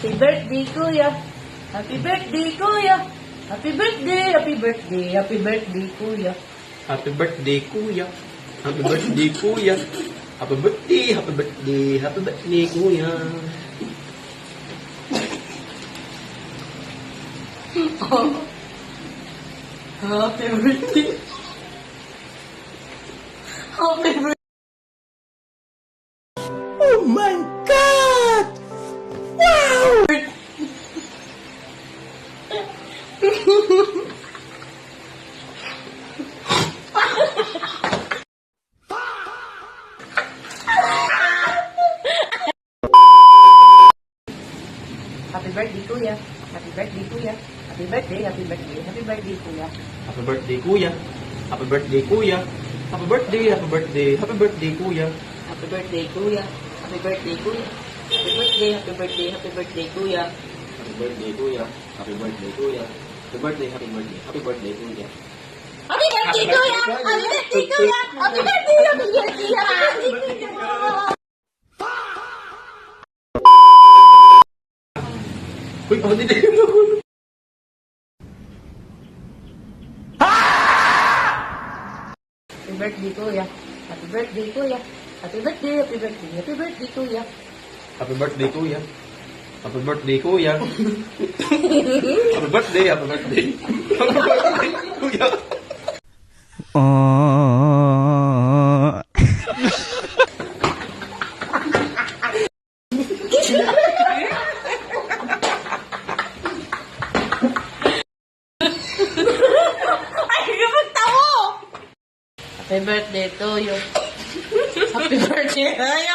Happy birthday, kuya. Happy birthday, kuya. Happy birthday, happy birthday, happy birthday, kuya. Happy birthday, kuya. Happy birthday, kuya. Happy birthday, happy birthday, happy birthday, kuya. Happy birthday. Happy birthday. Oh my God! Wow! Happy birthday, kuya. Happy birthday, kuya. Happy birthday, happy birthday, happy birthday, kuya. Happy birthday, kuya. Happy birthday, kuya. Happy birthday, happy birthday, happy birthday, kuya. Happy birthday, kuya. Happy birthday, kuya. Happy birthday, happy birthday, happy birthday, kuya. Happy birthday, kuya. Happy birthday, kuya. Happy birthday, happy birthday, happy birthday, kuya. Happy birthday, kuya! Happy birthday, kuya! Happy birthday, happy birthday, happy birthday, kuya! Uy, bakit hindi kayo nagulo? Happy birthday, kuya. Happy birthday, kuya. Happy birthday, happy birthday, happy birthday, kuya. Happy birthday, kuya. Happy birthday, kuya. Happy birthday, happy birthday. Happy birthday, kuya. Ay, naman tawo! Happy birthday to you. Happy birthday. Ay,